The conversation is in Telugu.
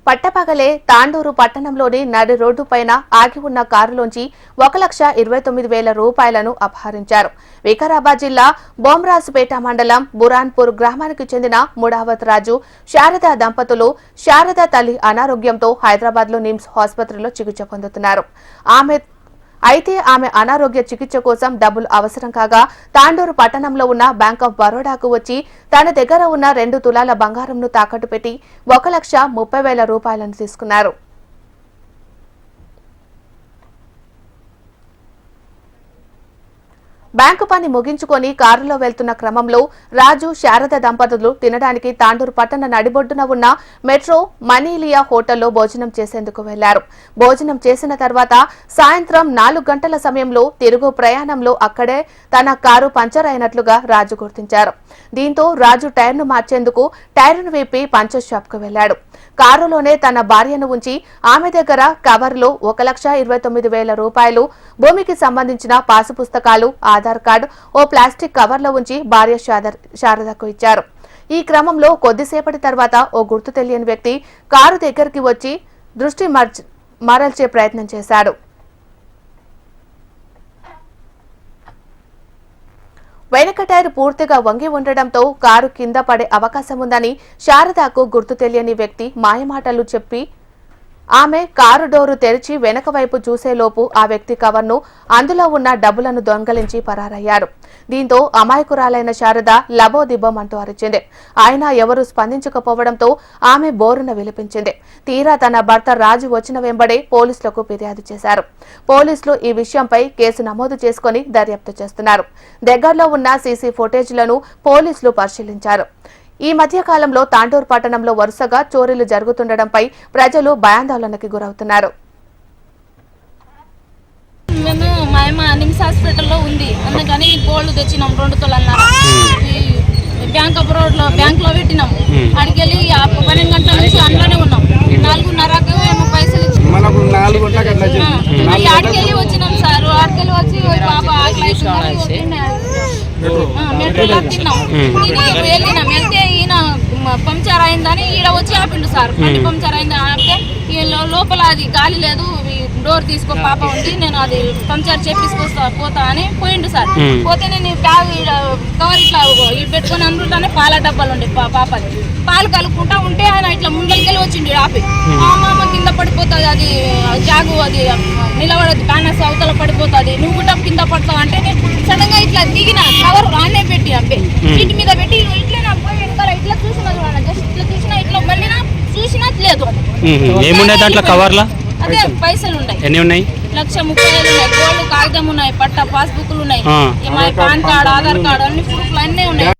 పట్టపగలే తాండూరు పట్టణంలోని నడి రోడ్డు పైన ఆగి ఉన్న కారులోంచి 1,29,000 రూపాయలను అపహరించారు. వికారాబాద్ జిల్లా బోమ్రాజుపేట మండలం బురాన్పూర్ గ్రామానికి చెందిన ముడావత్ రాజు, శారద దంపతులు. శారద తల్లి అనారోగ్యంతో హైదరాబాద్లో నిమ్స్ ఆసుపత్రిలో చికిత్స పొందుతున్నారు. ఆమె అనారోగ్య చికిత్స కోసం డబ్బులు అవసరం కాగా తాండూరు పట్టణంలో ఉన్న బ్యాంక్ ఆఫ్ బరోడాకు వచ్చి తన దగ్గర ఉన్న 2 తులాల బంగారంను తాకట్టు పెట్టి 1,30,000 రూపాయలను తీసుకున్నారు. బ్యాంకు పని ముగించుకొని కారులో వెళ్తున్న క్రమంలో రాజు, శారద దంపతులు తినడానికి తాండూరు పట్టణ నడిబొడ్డున ఉన్న మెట్రో మనీలియా హోటల్లో భోజనం చేసేందుకు వెళ్లారు. భోజనం చేసిన తర్వాత సాయంత్రం 4 గంటల సమయంలో తిరుగు ప్రయాణంలో అక్కడే తన కారు పంచర్ అయినట్లుగా రాజు గుర్తించారు. దీంతో రాజు టైర్ను మార్చేందుకు టైర్ను విప్పి పంచర్ షాప్కు వెళ్లాడు. కారులోనే తన భార్యను ఉంచి ఆమె దగ్గర కవర్లో 1,29,000 రూపాయలు, భూమికి సంబంధించిన పాసు పుస్తకాలు, ఆధార్ కార్డు ఓ ప్లాస్టిక్ కవర్లో ఉంచి భార్య శారదకు ఇచ్చారు. ఈ క్రమంలో కొద్దిసేపటి తర్వాత ఓ గుర్తు తెలియని వ్యక్తి కారు దగ్గరికి వచ్చి దృష్టి మరల్చే ప్రయత్నం చేశాడు. వెనక టైర్ పూర్తిగా వంగి ఉండడంతో కారు కింద పడే అవకాశం ఉందని శారదకు గుర్తు తెలియని వ్యక్తి మాయమాటలు చెప్పి ఆమె కారు డోరు తెరిచి వెనక వైపు చూసేలోపు ఆ వ్యక్తి కవర్ను, అందులో ఉన్న డబ్బులను దొంగలించి పరారయ్యాడు. దీంతో అమాయకురాలైన శారద లబోదిబ్బమంటూ అరిచింది. ఆయన ఎవరూ స్పందించకపోవడంతో ఆమె బోరున విలపించింది. తీరా తన భర్త రాజు వచ్చిన వెంబడే పోలీసులకు ఫిర్యాదు చేశారు. పోలీసులు ఈ విషయంపై కేసు నమోదు చేసుకుని దర్యాప్తు చేస్తున్నారు. దగ్గరలో ఉన్న సీసీ ఫుటేజ్లను పోలీసులు పరిశీలించారు. ఈ మధ్య కాలంలో తాండూరు పట్టణంలో వరుసగా చోరీలు జరుగుతుండటంపై ప్రజలు భయాందోళనకి గురవుతున్నారు. మేము మా అమ్మ నిమ్స్ హాస్పిటల్లో ఉంది, అందుకని గోల్డ్ తెచ్చినాం 2 తులాలు. బ్యాంక్ ఆఫ్ బరోడా బ్యాంక్ లో పెట్టినాం. అడిగి 12 గంటల నుంచి అందులోనే ఉన్నాం. 4:30కు ఏమో పైసలు ఇచ్చి అడిగి వచ్చినాం సార్. అడిగి వచ్చి బాబా మెట్రోలో తిన్నాం. వెళ్ళినాం. వెళ్తే ఈయన పంచర్ అయిందని ఈడ వచ్చి ఆపిండు సార్. బండి పంచర్ అయింది ఆపితే లోపల అది గాలి లేదు, డోర్ తీసుకో పాప ఉంది, నేను అది పంచర్ చేపించుకొస్తా పోతా అని పోయిండు సార్. పోతే నేను బ్యాగ్ కవర్ ఇట్లా పెట్టుకుని అందులోనే పాల డబ్బాలు ఉండే పాపది పాలు కలుపుకుంటా ఉంటే ఆయన ఇట్లా ముందరికెళ్ళి వచ్చిండు ఆపి. మామ కింద పడిపోతుంది, అది జాగు అది నిలబడదు, బ్యానర్స్ అవతల పడిపోతుంది, నువ్వు కూడా కింద పడతావు అంటే నేను సడన్ గా ఇట్లా దిగిన కవర్ ఆనే పెట్టి అబ్బే ఇంటి మీద పెట్టి ఇట్లా నా పోయి వెనకాల ఇట్లా చూసిన జస్ట్ ఇట్లా చూసినా ఇట్లా మళ్ళీ చూసినా లేదు. అదే పైసలు ఉన్నాయి. ఎన్ని ఉన్నాయి? 1,30,000 ఉన్నాయి. గోల్డ్ కాగితం ఉన్నాయి, పట్ట పాస్బుక్లు ఉన్నాయి, పాన్ కార్డు, ఆధార్ కార్డు, అన్ని ప్రూఫ్లు అన్నీ ఉన్నాయి.